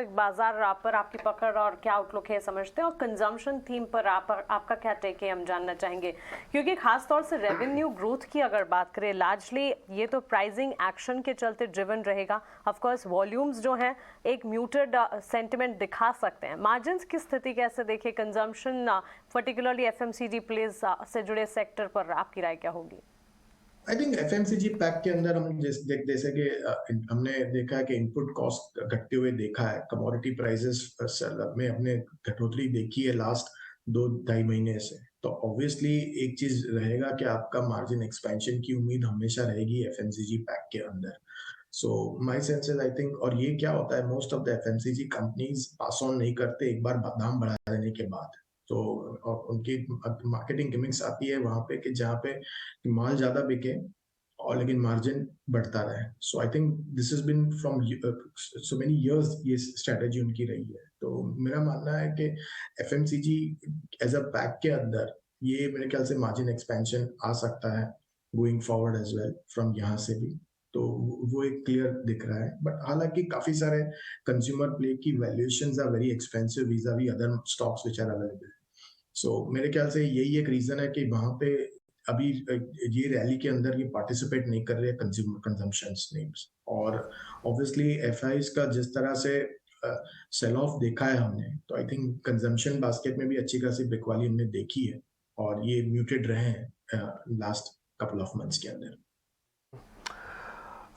तक बाजार पर आपकी पकड़ और क्या आउटलुक है समझते हैं, और कंजम्पशन थीम पर आपका क्या टेक है हम जानना चाहेंगे, क्योंकि खास तौर से रेवेन्यू ग्रोथ की अगर बात करें लार्जली ये तो प्राइसिंग एक्शन के चलते ड्रिवन रहेगा। ऑफ कोर्स वॉल्यूम्स जो हैं एक म्यूटेड सेंटिमेंट दिखा सकते हैं। मार्जिन्स की स्थिति कैसे देखें, कंजम्पशन पर्टिकुलरली एफएमसीजी प्लेस से जुड़े सेक्टर पर आपकी राय क्या होगी? आई थिंक एफएमसीजी पैक के अंदर हम जैसे कि हमने देखा है कि इनपुट कॉस्ट घटते हुए देखा है, कमोडिटी प्राइसेस में हमने घटोतरी देखी है लास्ट 2-2.5 महीने से। तो ऑब्वियसली एक चीज रहेगा कि आपका मार्जिन एक्सपेंशन की उम्मीद हमेशा रहेगी एफएमसीजी पैक के अंदर। So my sense is I think, और ये क्या होता है, most of the FMCG companies pass on नहीं करते एक बार दाम बढ़ा देने के बाद। तो और उनकी मार्केटिंग गिमिक्स आती है वहां पे कि जहाँ पे माल ज्यादा बिके और लेकिन मार्जिन बढ़ता रहे। So I think this is been from so many years ये स्ट्रेटेजी उनकी रही है। तो मेरा मानना है कि एफएमसीजी एज अ पैक के अंदर ये मेरे ख्याल से मार्जिन एक्सपेंशन आ सकता है going forward as well from यहाँ से भी। तो वो एक क्लियर दिख रहा है, बट हालांकि काफी सारे कंज्यूमर प्ले की valuations are very expensive vis-a-vis other stocks which are available. So मेरे ख्याल से यही एक रीजन है कि वहां पे अभी ये रैली के अंदर ये पार्टिसिपेट नहीं कर रहे कंज्यूमर कंजम्पशन नेम्स। और ऑब्वियसली एफआईज का जिस तरह से सेल ऑफ देखा है हमने, तो आई थिंक कंजम्पशन बास्केट में भी अच्छी खासी बिकवाली हमने देखी है और ये म्यूटेड रहे हैं लास्ट कपल ऑफ मंथ्स के अंदर।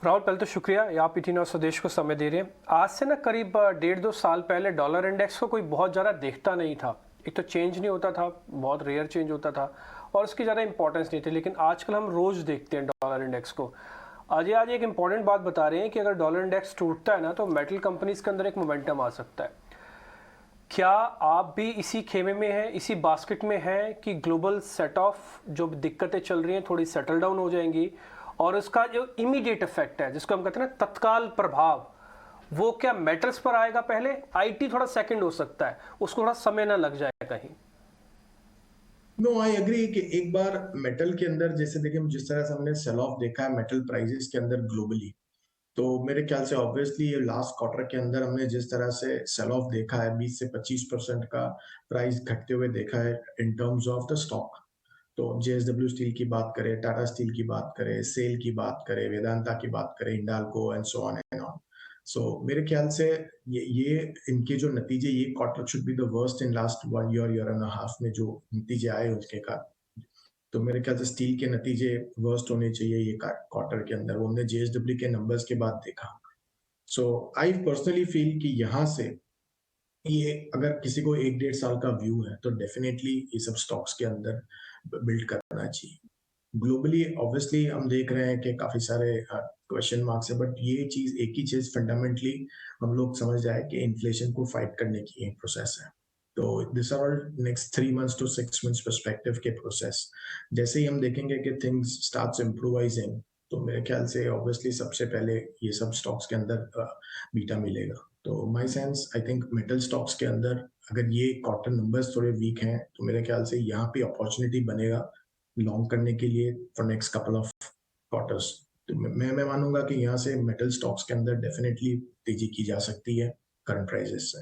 राहुल, पहले तो शुक्रिया आप इटीन और स्वदेश को समय दे रहे हैं। आज से ना करीब 1.5-2 साल पहले डॉलर इंडेक्स को कोई बहुत ज़्यादा देखता नहीं था। एक तो चेंज नहीं होता था, बहुत रेयर चेंज होता था और उसकी ज़्यादा इंपॉर्टेंस नहीं थी, लेकिन आजकल हम रोज़ देखते हैं डॉलर इंडेक्स को। आज एक इंपॉर्टेंट बात बता रहे हैं कि अगर डॉलर इंडेक्स टूटता है ना तो मेटल कंपनीज के अंदर एक मोमेंटम आ सकता है। क्या आप भी इसी खेमे में हैं, इसी बास्केट में हैं कि ग्लोबल सेट ऑफ जो दिक्कतें चल रही हैं थोड़ी सेटल डाउन हो जाएंगी और उसका जो इमीडिएट इफेक्ट है जिसको हम कहते हैं ना तत्काल प्रभाव, वो क्या मेटल्स पर आएगा पहले? आईटी थोड़ा सेकंड हो सकता है, उसको थोड़ा समय ना लग जाए कहीं। नो, आई एग्री कि एक बार मेटल के अंदर जैसे देखिए जिस तरह से हमने सेल ऑफ देखा है मेटल प्राइसेस के अंदर ग्लोबली, तो मेरे ख्याल से ऑब्वियसली ये लास्ट क्वार्टर के अंदर हमने जिस तरह से सेल ऑफ देखा है 20 से 25% का प्राइस घटते हुए देखा है in terms of the stock. तो जेएसडब्ल्यू स्टील की बात करें, टाटा स्टील की बात करें, सेल की बात करें, वेदांता की बात करें, Hindalco and so on and on. So मेरे ख्याल से ये इनके जो नतीजे, ये quarter should be the worst in last 1 year and half में जो नतीजे आए उसके का। तो मेरे ख्याल से स्टील के नतीजे वर्स्ट होने चाहिए ये क्वार्टर के अंदर, वो हमने जेएसडब्ल्यू के नंबर्स के बाद देखा। सो आई पर्सनली फील कि यहाँ से ये अगर किसी को 1-1.5 साल का व्यू है तो डेफिनेटली ये सब स्टॉक्स के अंदर बिल्ड करना चाहिए। ग्लोबली ऑब्वियसली हम देख रहे हैं कि काफी सारे क्वेश्चन मार्क्स है, बट ये चीज एक ही चीज फंडामेंटली हम लोग समझ जाए कि इन्फ्लेशन को फाइट करने की एक प्रोसेस है। तो this are all next 3 months to 6 months perspective के प्रोसेस। जैसे ही हम देखेंगे कि थिंग्स स्टार्ट्स इम्प्रूवाइजिंग, तो मेरे ख्याल से ऑब्वियसली सबसे पहले ये सब स्टॉक्स के अंदर बीटा मिलेगा। तो my sense I think metal stocks के अंदर अगर ये क्वार्टर नंबर्स थोड़े वीक हैं तो मेरे ख्याल से यहाँ पे अपॉर्चुनिटी बनेगा लॉन्ग करने के लिए for next couple of quarters. तो मैं मानूंगा कि यहाँ से मेटल स्टॉक्स के अंदर डेफिनेटली तेजी की जा सकती है करंट प्राइसेस से।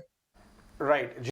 राइट।